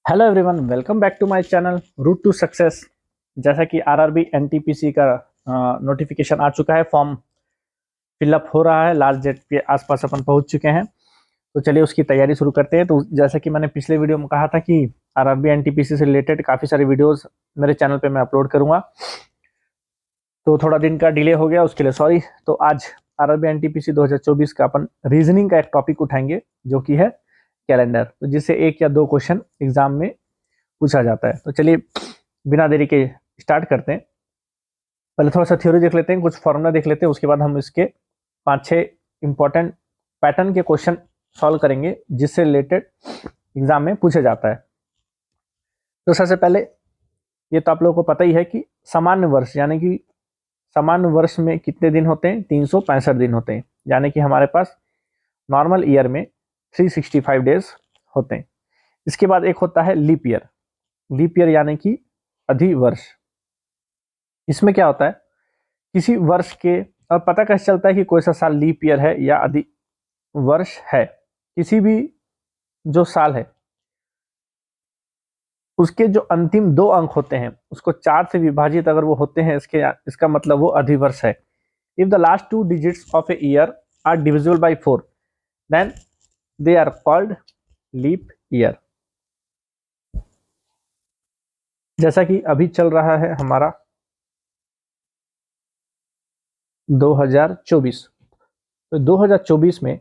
Hello everyone, welcome back to my channel route to success. जैसा कि RRB NTPC का notification आ चुका है, फॉर्म फिलअप हो रहा है, लास्ट डेट के आसपास अपन पहुंच चुके हैं। तो चलिए उसकी तैयारी शुरू करते हैं। तो जैसा कि मैंने पिछले वीडियो में कहा था कि आरआरबी एनटीपीसी से रिलेटेड काफ़ी सारे वीडियोस मेरे चैनल पे मैं अपलोड करूंगा, तो थोड़ा दिन का डिले हो गया, उसके लिए सॉरी। तो आज आरआरबी एनटीपीसी 2024 का अपन रीजनिंग का एक टॉपिक उठाएंगे, जो कि है कैलेंडर, तो जिससे एक या दो क्वेश्चन एग्जाम में पूछा जाता है। तो चलिए बिना देरी के स्टार्ट करते हैं। पहले थोड़ा सा थ्योरी देख लेते हैं, कुछ फॉर्मूला देख लेते हैं, उसके बाद हम इसके 5-6 इंपॉर्टेंट पैटर्न के क्वेश्चन सॉल्व करेंगे, जिससे रिलेटेड एग्जाम में पूछा जाता है। तो सबसे पहले ये तो आप लोगों को पता ही है कि सामान्य वर्ष, यानी कि सामान्य वर्ष में कितने दिन होते हैं? 365 दिन होते हैं, यानी कि हमारे पास नॉर्मल ईयर में 365 डेज होते हैं। इसके बाद एक होता है लीप ईयर। लीप ईयर यानी कि अधिवर्ष। इसमें क्या होता है, किसी वर्ष के, और पता कैसे चलता है कि कोई सा साल लीप ईयर है या अधि वर्ष है? किसी भी जो साल है उसके जो अंतिम 2 अंक होते हैं उसको 4 से विभाजित अगर वो होते हैं, इसका मतलब वो अधिवर्ष है। If the last 2 digits of a year are divisible by 4, then they are called leap year. जैसा कि अभी चल रहा है हमारा 2024, तो 2024 में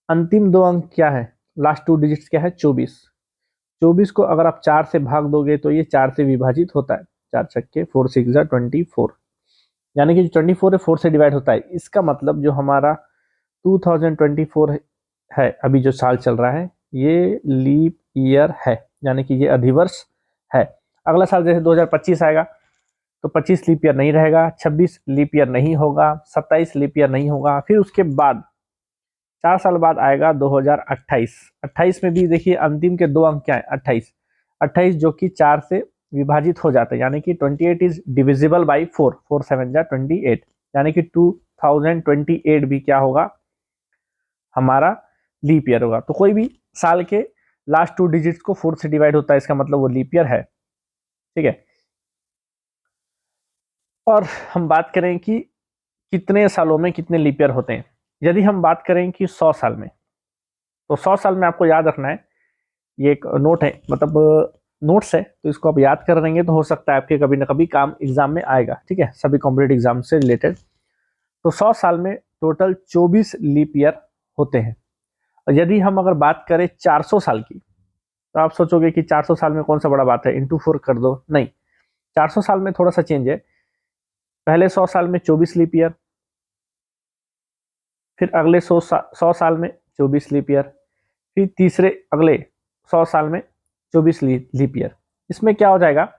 अंतिम 2 अंक क्या है? लास्ट 2 डिजिट्स क्या है? 24। 24 को अगर आप 4 से भाग दोगे तो ये 4 से विभाजित होता है। 4 छक्के 4 6 24, यानी कि जो 24 है 4 से डिवाइड होता है। इसका मतलब जो हमारा 2024 है, अभी जो साल चल रहा है, ये लीप ईयर है, यानी कि ये अधिवर्ष है। अगला साल जैसे 2025 आएगा तो 25 लीप ईयर नहीं रहेगा, 26 लीप ईयर नहीं होगा, 27 लीप ईयर नहीं होगा। फिर उसके बाद 4 साल बाद आएगा 2028। 28 में भी देखिए अंतिम के 2 अंक क्या है? 28। 28 जो कि 4 से विभाजित हो जाते हैं, यानी कि 28 इज डिविजिबल बाई 4। 4 7 जा 28, यानी कि 2028 भी क्या होगा? हमारा लीप ईयर होगा। तो कोई भी साल के लास्ट 2 डिजिट्स को 4 से डिवाइड होता है, इसका मतलब वो लीप ईयर है। ठीक है। और हम बात करें कि कितने सालों में कितने लीप ईयर होते हैं। यदि हम बात करें कि 100 साल में, तो 100 साल में आपको याद रखना है, ये एक नोट है, मतलब नोट्स है, तो इसको आप याद कर लेंगे तो हो सकता है आपके कभी ना कभी काम एग्जाम में आएगा। ठीक है, सभी कॉम्पिटेटिव एग्जाम से रिलेटेड। तो 100 साल में टोटल 24 लीप ईयर होते हैं। और यदि हम अगर बात करें 400 साल की, तो आप सोचोगे कि 400 साल में कौन सा बड़ा बात है, इंटू 4 कर दो। नहीं, 400 साल में थोड़ा सा चेंज है। पहले 100 साल में 24 लीप ईयर, फिर अगले 100 साल में 24 लीप ईयर, फिर तीसरे अगले 100 साल में 24 लीप ईयर। इसमें क्या हो जाएगा,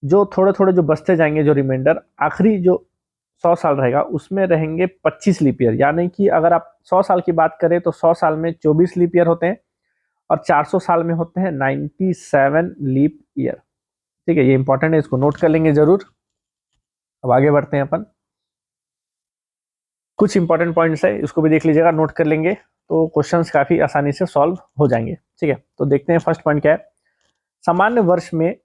जो थोड़े थोड़े जो बचते जाएंगे, जो रिमाइंडर आखिरी जो 100 साल रहेगा उसमें रहेंगे 25 लीप ईयर। यानी कि अगर आप 100 साल की बात करें तो 100 साल में 24 लीप ईयर होते हैं, और 400 साल में होते हैं 97 लीप ईयर। ठीक है, ये इंपॉर्टेंट है, इसको नोट कर लेंगे जरूर। अब आगे बढ़ते हैं अपन। कुछ इंपॉर्टेंट पॉइंट्स है, इसको भी देख लीजिएगा, नोट कर लेंगे तो क्वेश्चंस काफी आसानी से सॉल्व हो जाएंगे। ठीक है, तो देखते हैं फर्स्ट पॉइंट क्या है। सामान्य वर्ष में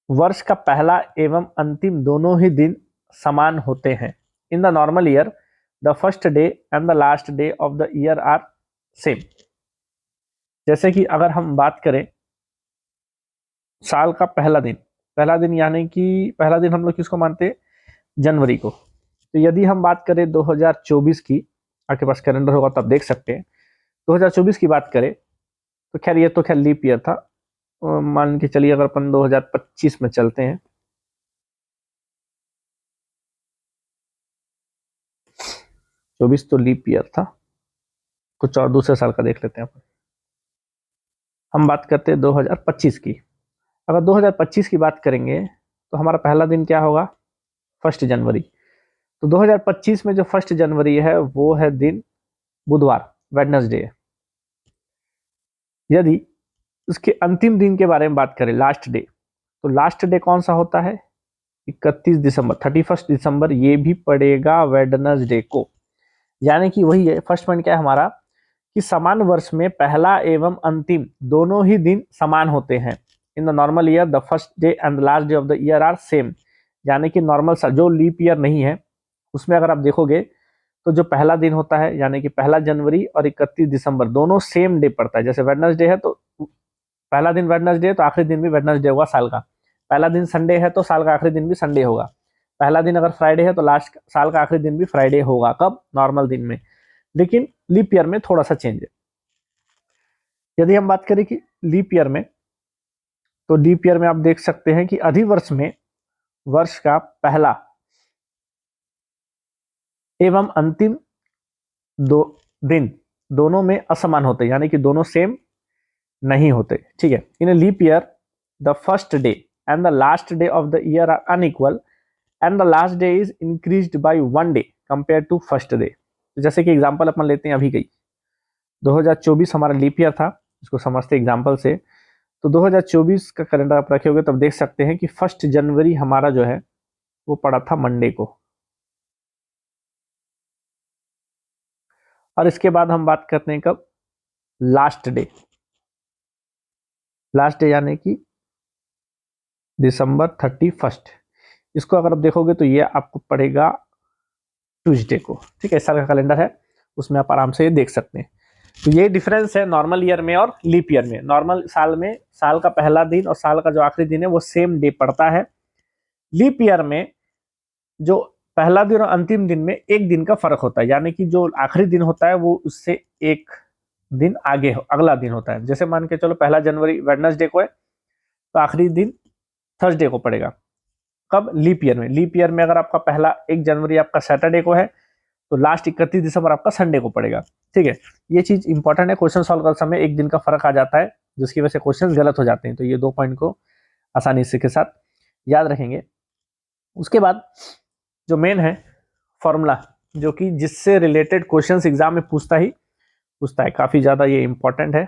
वर्ष का पहला एवं अंतिम दोनों ही दिन समान होते हैं। In the normal year the first day and the last day of the year are same. जैसे कि अगर हम बात करें साल का पहला दिन यानी कि पहला दिन हम लोग किसको मानते हैं? जनवरी को। तो यदि हम बात करें 2024 की, आपके पास कैलेंडर होगा तो आप देख सकते हैं, 2024 की बात करें तो खैर ये तो खैर लीप ईयर था, मान के चलिए अगर अपन 2025 में चलते हैं, 24 तो लीप ईयर था, कुछ और दूसरे साल का देख लेते हैं अपन। हम बात करते हैं 2025 की। अगर 2025 की बात करेंगे तो हमारा पहला दिन क्या होगा? 1 जनवरी। तो 2025 में जो 1 जनवरी है वो है दिन बुधवार, वेडनेसडे। यदि उसके अंतिम दिन के बारे में बात करें, लास्ट डे, तो लास्ट डे कौन सा होता है? 31 दिसंबर, 31 दिसंबर, ये भी पड़ेगा वेडनेसडे को। यानी कि वही है, फर्स्ट पॉइंट क्या है हमारा कि समान वर्ष में पहला एवं अंतिम दोनों ही दिन समान होते हैं। In the normal year the first day and the last day of the year are same. यानी कि नॉर्मल जो लीप ईयर नहीं है उसमें अगर आप देखोगे तो जो पहला दिन होता है यानी कि 1 जनवरी और 31 दिसंबर दोनों सेम डे पड़ता है। जैसे वेडनेसडे है तो पहला दिन वेडनेसडे है तो आखिरी दिन भी वेडनेसडे होगा साल का। पहला दिन संडे है तो साल का आखिरी दिन भी संडे होगा। पहला दिन अगर फ्राइडे है तो लास्ट साल का आखिरी दिन भी फ्राइडे होगा। कब? नॉर्मल दिन में। लेकिन लीप ईयर में थोड़ा सा चेंज है। यदि हम बात करें कि लीप ईयर में, तो लीप ईयर में आप देख सकते हैं कि अधिवर्ष में वर्ष का पहला एवं अंतिम दो दिन दोनों में असमान होते, यानी कि दोनों सेम नहीं होते। ठीक है। In leap year the first day and the last day of the year are unequal and the last day is increased by 1 day compare to first day. जैसे कि एग्जांपल अपन लेते हैं, अभी गई 2024 हमारा लीप ईयर था, इसको समझते एग्जांपल से। तो 2024 का कैलेंडर आप रखे होगे तब देख सकते हैं कि 1 जनवरी हमारा जो है वो पड़ा था मंडे को। और इसके बाद हम बात करते हैं कब? Last day. लास्ट डे यानी कि December 31। इसको अगर आप देखोगे तो ये आपको पड़ेगा ट्यूसडे को। ठीक है, इस साल का कैलेंडर है उसमें आप आराम से देख सकते हैं। तो ये डिफरेंस है नॉर्मल ईयर में और लीप ईयर में। नॉर्मल साल में साल का पहला दिन और साल का जो आखिरी दिन है वो सेम डे पड़ता है। लीप ईयर में जो पहला दिन और अंतिम दिन में एक दिन का फर्क होता है, यानी कि जो आखिरी दिन होता है वो उससे एक दिन आगे अगला दिन होता है। जैसे मान के चलो 1 जनवरी वेडनेसडे को है तो आखिरी दिन थर्सडे को पड़ेगा। कब? लीप ईयर में। लीप ईयर में अगर आपका पहला 1 जनवरी आपका सैटरडे को है तो लास्ट 31 दिसंबर आपका संडे को पड़ेगा। ठीक है, ये चीज इंपॉर्टेंट है। क्वेश्चन सॉल्व करते समय एक दिन का फर्क आ जाता है जिसकी वजह से क्वेश्चन गलत हो जाते हैं। तो ये 2 पॉइंट को आसानी से के साथ याद रखेंगे। उसके बाद जो मेन है फॉर्मूला, जो कि जिससे रिलेटेड क्वेश्चंस एग्जाम में पूछता है, काफी ज्यादा ये इंपॉर्टेंट है।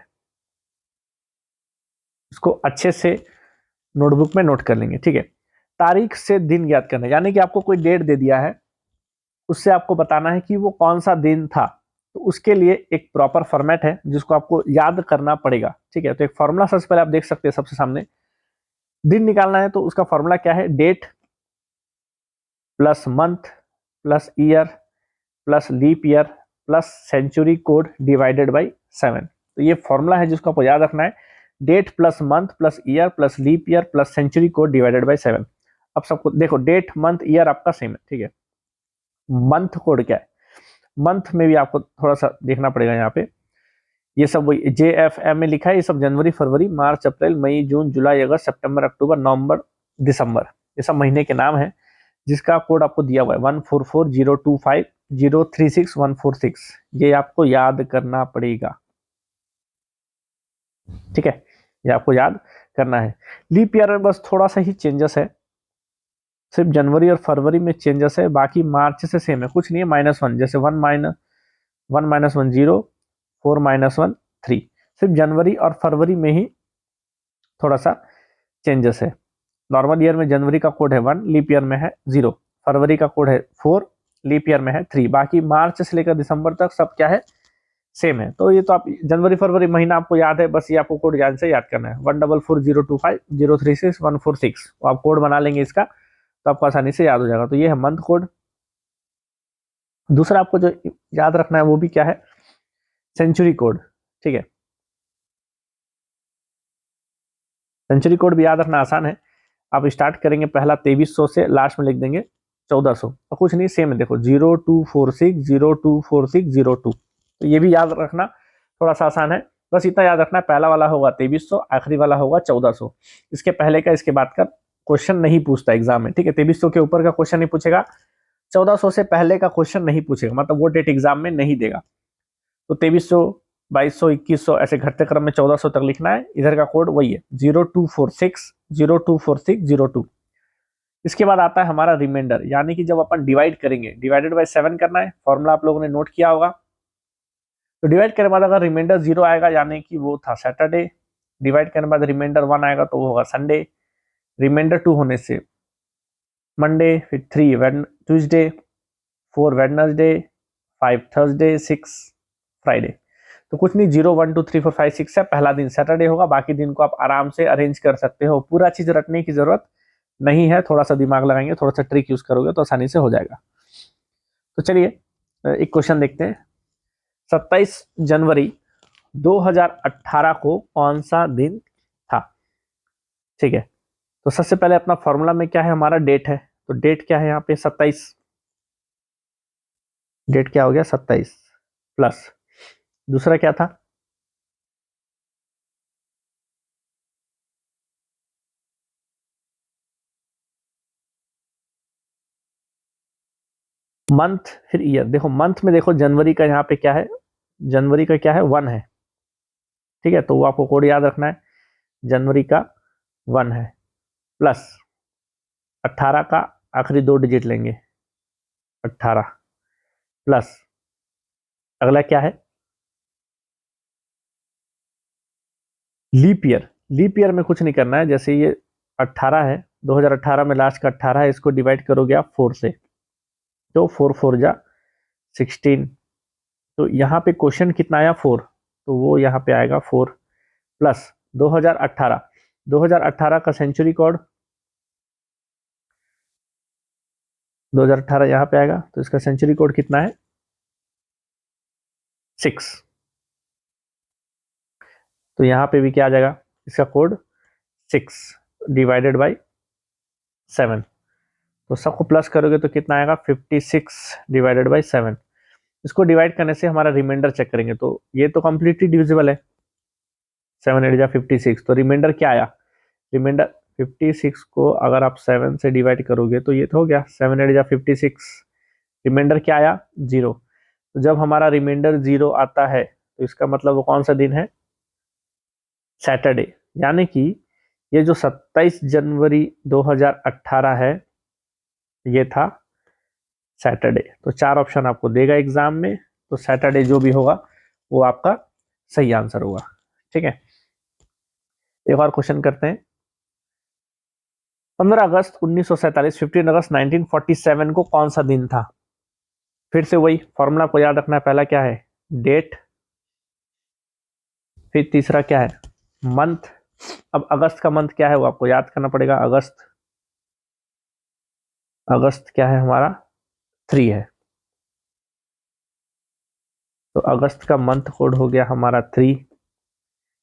इसको अच्छे से नोटबुक में नोट कर लेंगे। ठीक है, तारीख से दिन याद करना, यानी कि आपको कोई डेट दे दिया है उससे आपको बताना है कि वो कौन सा दिन था। तो उसके लिए एक प्रॉपर फॉर्मेट है जिसको आपको याद करना पड़ेगा। ठीक है, तो एक फॉर्मूला सबसे पहले आप देख सकते हैं सबसे सामने। दिन निकालना है तो उसका फॉर्मूला क्या है? Date plus month plus year plus leap year plus century code divided by 7। तो ये फॉर्मूला है जिसको आपको याद रखना है। Date plus month plus year plus leap year plus century code divided by 7। अब सबको देखो, डेट मंथ ईयर आपका सेम है। ठीक है, मंथ कोड क्या है? मंथ में भी आपको थोड़ा सा देखना पड़ेगा। यहाँ पे ये सब वही JFM में लिखा है, ये सब जनवरी फरवरी मार्च अप्रैल मई जून जुलाई अगस्त सितंबर अक्टूबर नवंबर दिसंबर, ये सब महीने के नाम है जिसका कोड आपको दिया हुआ है 1440250361446। ये आपको याद करना पड़ेगा। ठीक है, ये आपको याद करना है। लीप ईयर में बस थोड़ा सा ही चेंजेस है, सिर्फ जनवरी और फरवरी में चेंजेस है, बाकी मार्च से सेम है, कुछ नहीं है। -1 जैसे 1 -1 0 4 -1 3, सिर्फ जनवरी और फरवरी में ही थोड़ा सा चेंजेस है। नॉर्मल ईयर में जनवरी का कोड है 1, लीप ईयर में है 0, फरवरी का कोड है 4, लीप ईयर में है 3, बाकी मार्च से लेकर दिसंबर तक सब क्या है? सेम है। तो ये तो आप जनवरी फरवरी महीना आपको याद है, बस ये आपको कोड ध्यान से याद करना है 144025036 तो आप कोड बना लेंगे इसका, तो आपको आसानी से याद हो जाएगा। तो ये है मंथ कोड। दूसरा आपको जो याद रखना है वो भी क्या है? Century code. ठीक है, सेंचुरी कोड भी याद रखना आसान है। आप स्टार्ट करेंगे पहला 2300 से, लास्ट में लिख देंगे 1400, तो कुछ नहीं, सेम है। देखो 0246024602, तो ये भी याद रखना थोड़ा सा आसान है। बस इतना याद रखना है, पहला वाला होगा 2300, आखिरी वाला होगा 1400। इसके पहले का इसके बाद का क्वेश्चन नहीं पूछता एग्जाम में। ठीक है, 2300 के ऊपर का क्वेश्चन नहीं पूछेगा, 1400 से पहले का क्वेश्चन नहीं पूछेगा, मतलब वो डेट एग्जाम में नहीं देगा। तो 2300 2200 2100 ऐसे घटते क्रम में 1400 तक लिखना है। इधर का कोड वही है 0246024602। इसके बाद आता है हमारा रिमाइंडर, यानी कि जब अपन डिवाइड करेंगे, डिवाइडेड बाय 7 करना है। फॉर्मूला आप लोगों ने नोट किया होगा। तो डिवाइड करने के बाद अगर रिमाइंडर 0 आएगा यानी कि वो था सैटरडे, डिवाइड करने के बाद रिमाइंडर 1 आएगा तो वो होगा संडे, रिमाइंडर 2 होने से मंडे, फिर 3 ट्यूसडे, 4 वेडनेसडे, 5 थर्सडे, 6 फ्राइडे। तो कुछ नहीं, 0 1 2 3 4 5 6 है, पहला दिन सैटरडे होगा, बाकी दिन को आप आराम से अरेंज कर सकते हो, पूरा चीज रटने की जरूरत नहीं है, थोड़ा सा दिमाग लगाएंगे, थोड़ा सा ट्रिक यूज करोगे तो आसानी से हो जाएगा। तो चलिए एक क्वेश्चन देखते हैं। 27 जनवरी 2018 को कौन सा दिन था? ठीक है, तो सबसे पहले अपना फॉर्मूला में क्या है, हमारा डेट है, तो डेट क्या है यहाँ पे 27, डेट क्या हो गया 27 प्लस दूसरा क्या था, मंथ फिर ईयर। देखो मंथ में देखो जनवरी का यहाँ पे क्या है, जनवरी का क्या है 1 है, ठीक है, तो वो आपको कोड याद रखना है, जनवरी का 1 है, प्लस 18 का आखिरी 2 डिजिट लेंगे 18, प्लस अगला क्या है लीप ईयर। लीप ईयर में कुछ नहीं करना है, जैसे ये 18 है, 2018 में लास्ट का 18 है, इसको डिवाइड करोगे आप 4 से, तो 4 4 जा 16, तो यहाँ पे क्वेश्चन कितना आया 4, तो वो यहाँ पे आएगा 4 प्लस 2018, 2018 का सेंचुरी कोड 2018 यहाँ पे आएगा, तो इसका सेंचुरी कोड कितना है 6, तो यहाँ पे भी क्या आ जाएगा इसका कोड 6 डिवाइडेड बाई 7, तो सबको प्लस करोगे तो कितना आएगा 56 डिवाइडेड बाई 7। इसको डिवाइड करने से हमारा रिमाइंडर चेक करेंगे, तो ये तो कंप्लीटली डिविजिबल है, 7 8 जा 56, तो रिमाइंडर क्या आया, रिमाइंडर 56 को अगर आप 7 से डिवाइड करोगे तो ये तो हो गया 7 8 जा 56, रिमाइंडर क्या आया 0, तो जब हमारा रिमाइंडर 0 आता है तो इसका मतलब वो कौन सा दिन है सैटरडे, यानी कि ये जो 27 जनवरी 2018 है ये था सैटरडे। तो 4 ऑप्शन आपको देगा एग्जाम में, तो सैटरडे जो भी होगा वो आपका सही आंसर होगा। ठीक है, एक और क्वेश्चन करते हैं। 15 अगस्त 1947, 15 अगस्त 1947 को कौन सा दिन था? फिर से वही फॉर्मूला को याद रखना है, पहला क्या है डेट, फिर तीसरा क्या है मंथ, अब अगस्त का मंथ क्या है वो आपको याद करना पड़ेगा, अगस्त, अगस्त क्या है हमारा 3 है, तो अगस्त का मंथ कोड हो गया हमारा 3,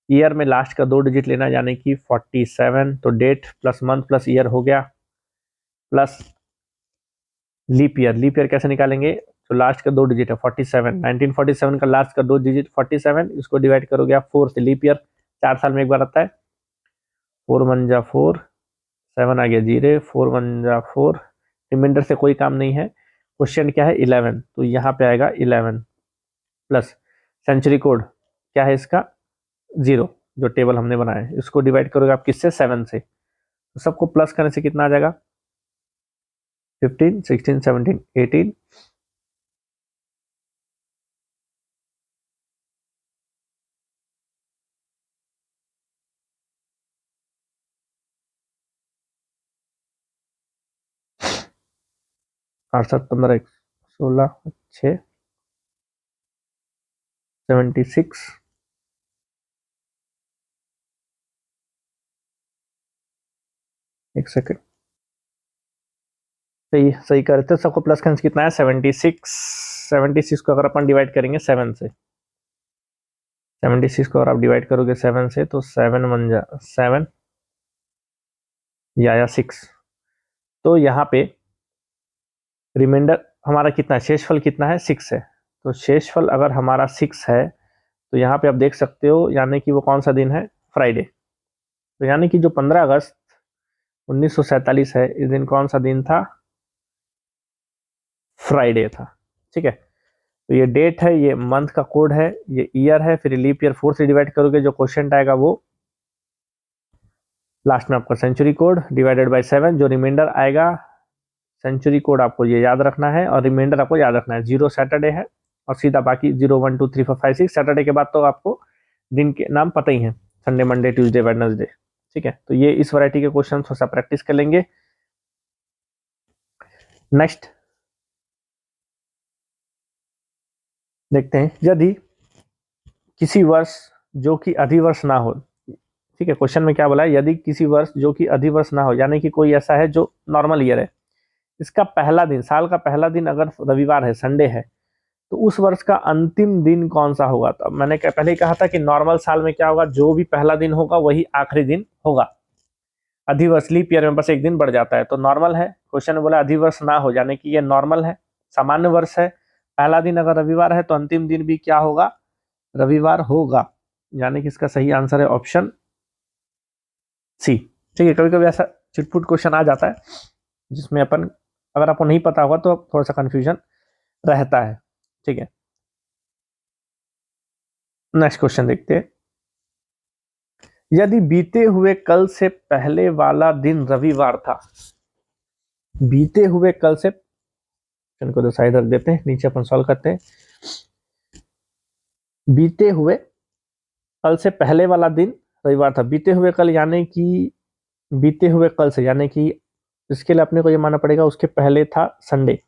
ईयर में लास्ट का 2 डिजिट लेना यानी कि 47, तो date plus month plus year हो गया, plus leap year, leap year कैसे निकालेंगे, तो लास्ट का 2 डिजिट है 47, 1947 का लास्ट का 2 डिजिट 47, इसको डिवाइड करोगे आप 4 से, लीप ईयर 4 साल में एक बार आता है, 4 1 जा 4, 7 आ गया जीरो, 4 1 जा 4, रिमाइंडर से कोई काम नहीं है, क्वेश्चन क्या है 11, तो यहाँ पे आएगा 11 प्लस सेंचुरी कोड क्या है इसका 0, जो टेबल हमने बनाया है, इसको डिवाइड करोगे आप किससे 7 से, तो सबको प्लस करने से कितना आ जाएगा 15 16 17 18, आठ 7 15 16 6 76, एक सेकेंड, सही सही करते सबको प्लस करने से कितना है 76, 76 को अगर अपन डिवाइड करेंगे 7 से, 76 को अगर आप डिवाइड करोगे 7 से तो 7 1 जा 7 या 6, तो यहाँ पे रिमाइंडर हमारा कितना है, शेषफल कितना है 6 है, तो शेषफल अगर हमारा 6 है तो यहाँ पे आप देख सकते हो यानी कि वो कौन सा दिन है फ्राइडे, तो यानी कि जो 15 अगस्त 1947 है इस दिन कौन सा दिन था फ्राइडे था। ठीक है, तो ये डेट है, ये मंथ का कोड है, ये ईयर है, फिर लीप ईयर 4 से डिवाइड करोगे जो क्वेश्चन आएगा वो लास्ट में आपका सेंचुरी कोड डिवाइडेड बाय 7, जो रिमाइंडर आएगा सेंचुरी कोड आपको ये याद रखना है और रिमाइंडर आपको याद रखना है, 0 सैटरडे है और सीधा बाकी 0 1 2 3 4 5 6, सैटरडे के बाद तो आपको दिन के नाम पता ही है, संडे मंडे ट्यूसडे वेडनेसडे। ठीक है, तो ये इस वैरायटी के क्वेश्चन थोड़ा सा प्रैक्टिस कर लेंगे। नेक्स्ट देखते हैं, यदि किसी वर्ष जो कि अधिवर्ष ना हो, ठीक है, क्वेश्चन में क्या बोला है, यदि किसी वर्ष जो कि अधिवर्ष ना हो, यानी कि कोई ऐसा है जो नॉर्मल ईयर है, इसका पहला दिन, साल का पहला दिन अगर रविवार है, संडे है, तो उस वर्ष का अंतिम दिन कौन सा होगा। तो मैंने पहले ही कहा था कि नॉर्मल साल में क्या होगा, जो भी पहला दिन होगा वही आखिरी दिन होगा। अधिवर्ष लीप ईयर में बस एक दिन बढ़ जाता है, तो नॉर्मल है। क्वेश्चन में बोला अधिवर्ष ना हो, यानी कि ये नॉर्मल है, सामान्य वर्ष है, पहला दिन अगर रविवार है तो अंतिम दिन भी क्या होगा, रविवार होगा, यानी कि इसका सही आंसर है ऑप्शन सी। ठीक है, कभी कभी ऐसा चिटपुट क्वेश्चन आ जाता है जिसमें अपन, अगर आपको नहीं पता होगा तो थोड़ा सा कंफ्यूजन रहता है। ठीक है, नेक्स्ट क्वेश्चन देखते हैं। यदि बीते हुए कल से पहले वाला दिन रविवार था, बीते हुए कल से, इनको तो साइड रख देते हैं, नीचे अपन सॉल्व करते हैं। बीते हुए कल से पहले वाला दिन रविवार था, बीते हुए कल यानी कि बीते हुए कल से, यानी कि इसके लिए अपने को ये मानना पड़ेगा उसके पहले था संडे,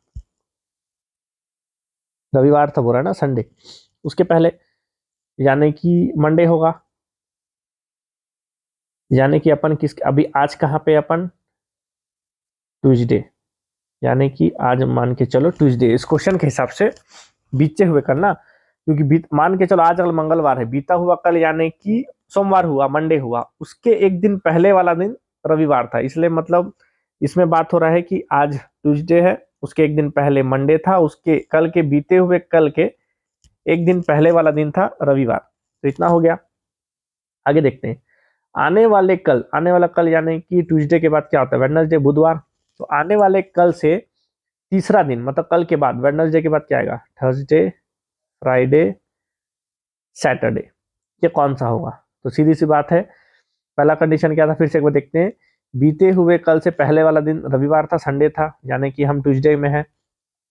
रविवार था बोला ना, संडे, उसके पहले यानी कि मंडे होगा, यानी कि अपन किस, अभी आज कहाँ पे अपन, ट्यूसडे, यानी कि आज मान के चलो ट्यूसडे, इस क्वेश्चन के हिसाब से बीते हुए कल ना, क्योंकि मान के चलो आज अगर मंगलवार है, बीता हुआ कल यानी कि सोमवार हुआ, मंडे हुआ, उसके एक दिन पहले वाला दिन रविवार था, इसलिए मतलब इसमें बात हो रहा है कि आज ट्यूसडे है, उसके एक दिन पहले मंडे था, उसके कल के बीते हुए कल के एक दिन पहले वाला दिन था रविवार। तो इतना हो गया। आगे देखते हैं, आने वाले कल, आने वाला कल यानी कि ट्यूसडे के बाद क्या होता है, वेडनेसडे, बुधवार। तो आने वाले कल से तीसरा दिन, मतलब कल के बाद, वेडनेसडे के बाद क्या आएगा, थर्सडे, फ्राइडे, सैटरडे, ये कौन सा होगा। तो सीधी सी बात है, पहला कंडीशन क्या था, फिर से एक बार देखते हैं। बीते हुए कल से पहले वाला दिन रविवार था, संडे था, यानी कि हम ट्यूसडे में है।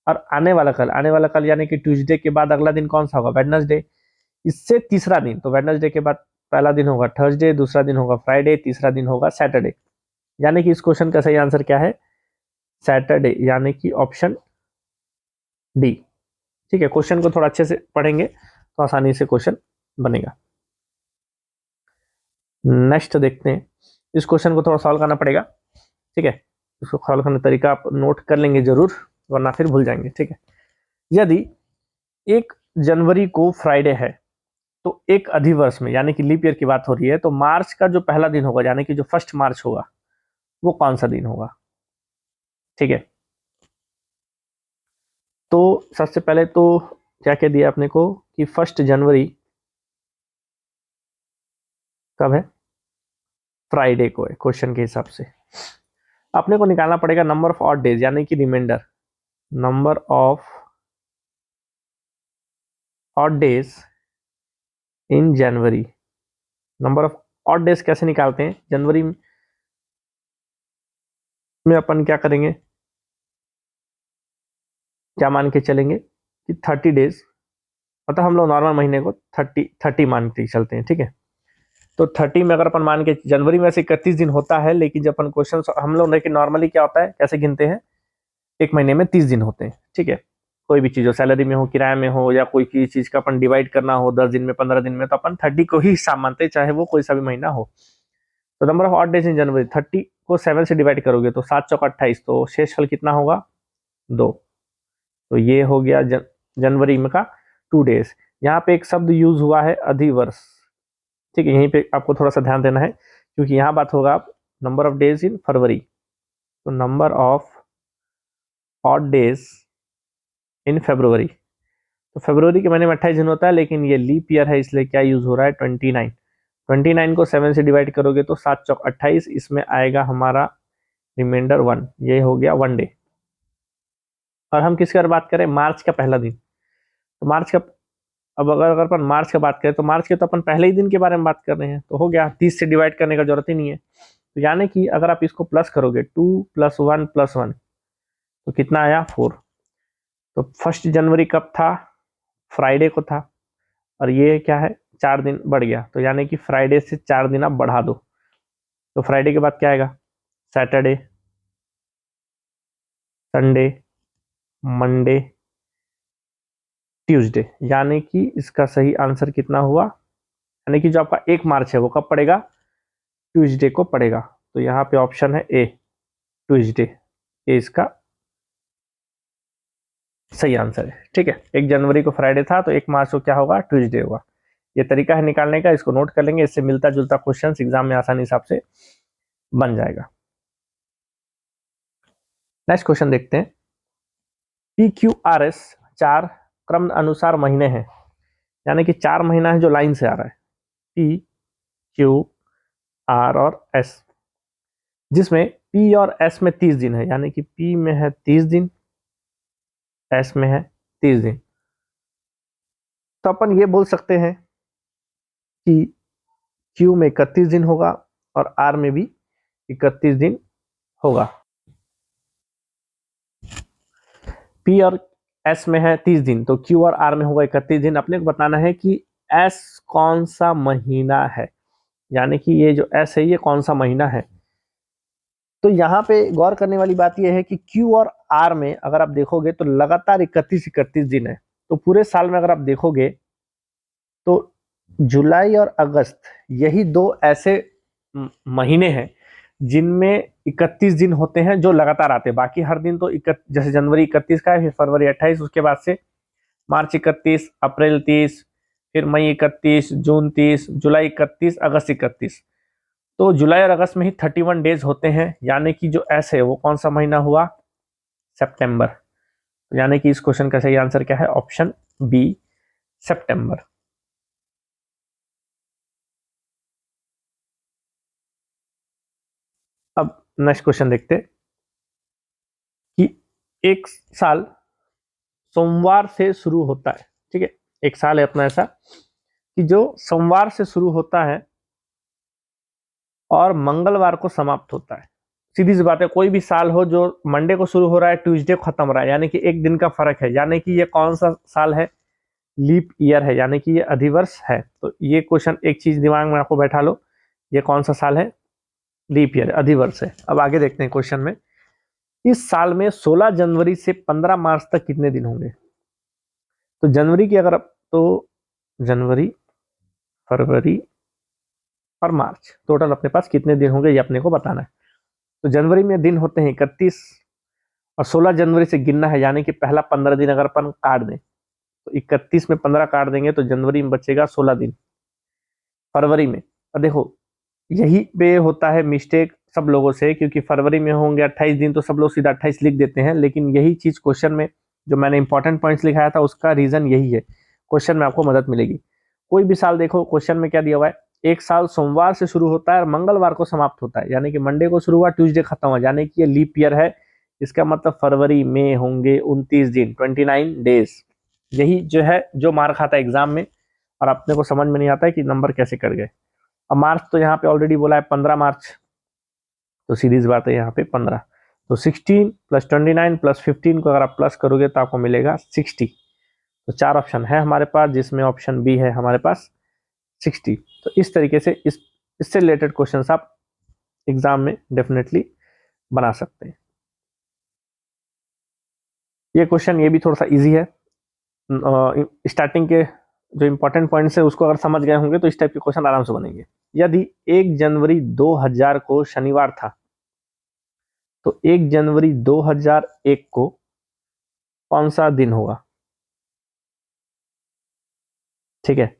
और आने वाला कल, आने वाला कल यानी कि ट्यूसडे के बाद अगला दिन कौन सा होगा, वेडनेसडे। इससे तीसरा दिन, तो वेडनेसडे के बाद पहला दिन होगा थर्सडे, दूसरा दिन होगा फ्राइडे, तीसरा दिन होगा सैटरडे, यानी कि इस क्वेश्चन का सही आंसर क्या है, सैटरडे, यानी कि ऑप्शन डी। ठीक है, क्वेश्चन को थोड़ा अच्छे से पढ़ेंगे तो आसानी से क्वेश्चन बनेगा। नेक्स्ट देखते हैं, इस क्वेश्चन को थोड़ा सॉल्व करना पड़ेगा। ठीक है, इसको सॉल्व करने का तरीका आप नोट कर लेंगे जरूर, वरना फिर भूल जाएंगे। ठीक है, यदि 1 जनवरी को फ्राइडे है, तो एक अधिवर्ष में, यानी कि लीप ईयर की बात हो रही है, तो मार्च का जो पहला दिन होगा, यानी कि जो 1 मार्च होगा, वो कौन सा दिन होगा। ठीक है, तो सबसे पहले तो क्या कह दिया अपने को कि 1 जनवरी कब है, फ्राइडे को है, क्वेश्चन के हिसाब से। अपने को निकालना पड़ेगा नंबर ऑफ ऑड डेज, यानी कि remainder, number of odd days in January. Number of odd days कैसे निकालते हैं, जनवरी में अपन क्या करेंगे, क्या मान के चलेंगे कि 30 डेज, मतलब हम लोग नॉर्मल महीने को 30 मान के चलते हैं। ठीक है, तो 30 में अगर अपन मान के, जनवरी में से 31 दिन होता है, लेकिन जब अपन क्वेश्चन हम लोग, लेकिन नॉर्मली क्या होता है, कैसे गिनते हैं, एक महीने में 30 दिन होते हैं। ठीक है, कोई भी चीज हो, सैलरी में हो, किराए में हो, या कोई चीज का अपन डिवाइड करना हो 10 दिन में, 15 दिन में, तो अपन 30 को ही हिसाब मानते हैं, चाहे वो कोई सा भी महीना हो। तो number of odd days in January, 30 को 7 से डिवाइड करोगे तो 7 चौक 28, तो शेष फल कितना होगा, 2। तो ये हो गया जनवरी में का 2 डेज। यहाँ पे एक शब्द यूज हुआ है, अधिवर्ष। ठीक है, यहीं पे आपको थोड़ा सा ध्यान देना है, क्योंकि यहाँ बात होगा नंबर ऑफ डेज इन फरवरी, तो number of odd days in February. तो फरवरी के महीने में 28 दिन होता है, लेकिन ये लीप ईयर है, इसलिए क्या यूज हो रहा है, 29। 29 को 7 से डिवाइड करोगे तो 7 चौक 28, इसमें आएगा हमारा रिमाइंडर 1, ये हो गया 1 डे। और हम किसकी बात करें, मार्च का पहला दिन, तो मार्च का, अब अगर अपन मार्च का बात करें तो मार्च के तो अपन पहले ही दिन के बारे में बात कर रहे हैं, तो हो गया, 30 से डिवाइड करने का जरूरत ही नहीं है। तो यानी कि अगर आप इसको प्लस करोगे, 2 + 1 + 1, तो कितना आया, 4। तो 1 जनवरी कब था, फ्राइडे को था, और ये क्या है, 4 दिन बढ़ गया, तो यानी कि फ्राइडे से 4 दिन आप बढ़ा दो, तो फ्राइडे के बाद क्या आएगा, सैटरडे, संडे, मंडे, ट्यूसडे, यानी कि इसका सही आंसर कितना हुआ, यानी कि जो आपका 1 मार्च है वो कब पड़ेगा, ट्यूसडे को पड़ेगा। तो यहाँ पे ऑप्शन है ए, ट्यूसडे, ये इसका सही आंसर है। ठीक है, 1 जनवरी को फ्राइडे था तो 1 मार्च को क्या होगा, ट्यूसडे होगा। ये तरीका है निकालने का, इसको नोट कर लेंगे, इससे मिलता जुलता क्वेश्चन एग्जाम में आसानी हिसाब से बन जाएगा। नेक्स्ट क्वेश्चन देखते हैं। PQRS 4 क्रम अनुसार महीने हैं, यानी कि 4 महीना है जो लाइन से आ रहा है, PQR और S, जिसमें P और S में 30 दिन है, यानी कि P में है 30 दिन, S में है 30 दिन। तो अपन ये बोल सकते हैं कि Q में 31 दिन होगा और R में भी 31 दिन होगा। P और S में है 30 दिन, तो Q और R में होगा 31 दिन। अपने को बताना है कि S कौन सा महीना है, यानी कि ये जो S है ये कौन सा महीना है। तो यहाँ पे गौर करने वाली बात यह है कि Q और R में अगर आप देखोगे तो लगातार 31 दिन है। तो पूरे साल में अगर आप देखोगे तो जुलाई और अगस्त यही 2 ऐसे महीने हैं जिनमें 31 दिन होते हैं जो लगातार आते हैं। बाकी हर दिन तो जैसे जनवरी 31 का है, फिर फरवरी 28, उसके बाद से मार्च 31, अप्रैल 30, फिर मई 31, जून 30, जुलाई 31, अगस्त 31। तो जुलाई और अगस्त में ही 31 डेज होते हैं, यानी कि जो एस है वो कौन सा महीना हुआ, सितंबर। यानी कि इस क्वेश्चन का सही आंसर क्या है, ऑप्शन बी, सितंबर। अब नेक्स्ट क्वेश्चन देखते हैं कि एक साल सोमवार से शुरू होता है। ठीक है, एक साल है अपना ऐसा कि जो सोमवार से शुरू होता है और मंगलवार को समाप्त होता है। सीधी सी बात है, कोई भी साल हो जो मंडे को शुरू हो रहा है, ट्यूसडे को खत्म हो रहा है, यानी कि एक दिन का फर्क है, यानी कि ये कौन सा साल है, लीप ईयर है, यानी कि ये अधिवर्ष है। तो ये क्वेश्चन एक चीज दिमाग में आपको बैठा लो, ये कौन सा साल है, लीप ईयर, अधिवर्ष है। अब आगे देखते हैं क्वेश्चन में, इस साल में 16 जनवरी से 15 मार्च तक कितने दिन होंगे। तो जनवरी की अगर तो जनवरी, फरवरी और मार्च टोटल अपने पास कितने दिन होंगे ये अपने को बताना है। तो जनवरी में दिन होते हैं 31 और 16 जनवरी से गिनना है, यानी कि पहला 15 दिन अगर अपन काट दें तो 31 में 15 काट देंगे तो जनवरी में बचेगा 16 दिन। फरवरी में, और देखो यही पे होता है मिस्टेक सब लोगों से, क्योंकि फरवरी में होंगे 28 दिन तो सब लोग सीधा 28 लिख देते हैं, लेकिन यही चीज क्वेश्चन में जो मैंने इंपॉर्टेंट पॉइंट्स लिखाया था उसका रीजन यही है, क्वेश्चन में आपको मदद मिलेगी। कोई भी साल देखो, क्वेश्चन में क्या दिया हुआ है, एक साल सोमवार से शुरू होता है और मंगलवार को समाप्त होता है, यानी कि मंडे को शुरू हुआ ट्यूसडे खत्म हुआ, यानी कि ये लीप ईयर है। इसका मतलब फरवरी में होंगे 29 दिन, 29 डेज। यही जो है जो मार खाता है एग्जाम में, और अपने को समझ में नहीं आता है कि नंबर कैसे कर गए। अब मार्च तो यहाँ पे ऑलरेडी बोला है 15 मार्च, तो सीधी सी बात है यहाँ पे 15। तो 16 प्लस 29 प्लस 15 को अगर आप प्लस करोगे तो आपको मिलेगा 60। तो 4 ऑप्शन है हमारे पास, जिसमें ऑप्शन बी है हमारे पास 60। तो इस तरीके से इससे रिलेटेड क्वेश्चंस आप एग्जाम में डेफिनेटली बना सकते हैं। ये क्वेश्चन ये भी थोड़ा सा इजी है, स्टार्टिंग के जो इंपॉर्टेंट पॉइंट्स है उसको अगर समझ गए होंगे तो इस टाइप के क्वेश्चन आराम से बनेंगे। यदि 1 जनवरी 2000 को शनिवार था तो 1 जनवरी 2001 को कौन सा दिन होगा। ठीक है,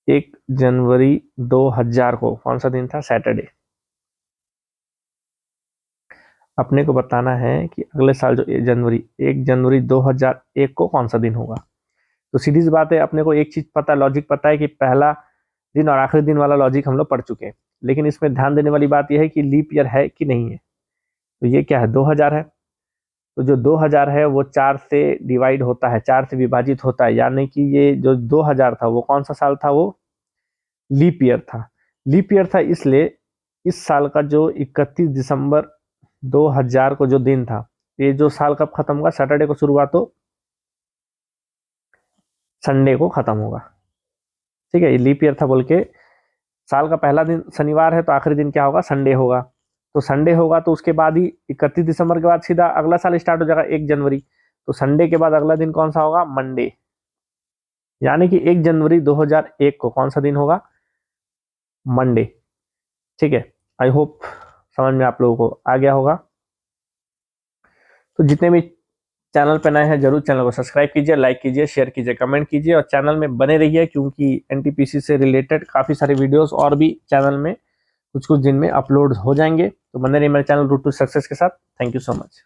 1 जनवरी 2000 को कौन सा दिन था, सैटरडे। अपने को बताना है कि अगले साल जो 1 जनवरी 2001 को कौन सा दिन होगा। तो सीधी सी बात है, अपने को एक चीज पता, लॉजिक पता है कि पहला दिन और आखिरी दिन वाला लॉजिक हम लोग पढ़ चुके हैं, लेकिन इसमें ध्यान देने वाली बात यह है कि लीप ईयर है कि नहीं है। तो ये क्या है, 2000 है, तो जो 2000 है वो 4 से डिवाइड होता है, 4 से विभाजित होता है, यानी कि ये जो 2000 था वो कौन सा साल था, वो लीप ईयर था। लीप ईयर था इसलिए इस साल का जो 31 दिसंबर 2000 को जो दिन था, ये जो साल कब खत्म होगा, सैटरडे को शुरू हुआ तो संडे को खत्म होगा। ठीक है, ये लीप ईयर था बोल के, साल का पहला दिन शनिवार है तो आखिरी दिन क्या होगा, संडे होगा। तो संडे होगा तो उसके बाद ही 31 दिसंबर के बाद सीधा अगला साल स्टार्ट हो जाएगा 1 जनवरी। तो संडे के बाद अगला दिन कौन सा होगा? मंडे, यानी कि 1 जनवरी 2001 को कौन सा दिन होगा? मंडे। ठीक है, आई होप समझ में आप लोगों को आ गया होगा। तो जितने भी चैनल पे नए हैं जरूर चैनल को सब्सक्राइब कीजिए, लाइक कीजिए, शेयर कीजिए, कमेंट कीजिए और चैनल में बने रहिए, क्योंकि एनटीपीसी से रिलेटेड काफ़ी सारे वीडियोस और भी चैनल में कुछ कुछ दिन में अपलोड हो जाएंगे। तो बने रहिए मेरे चैनल रूट टू सक्सेस के साथ। Thank you so much.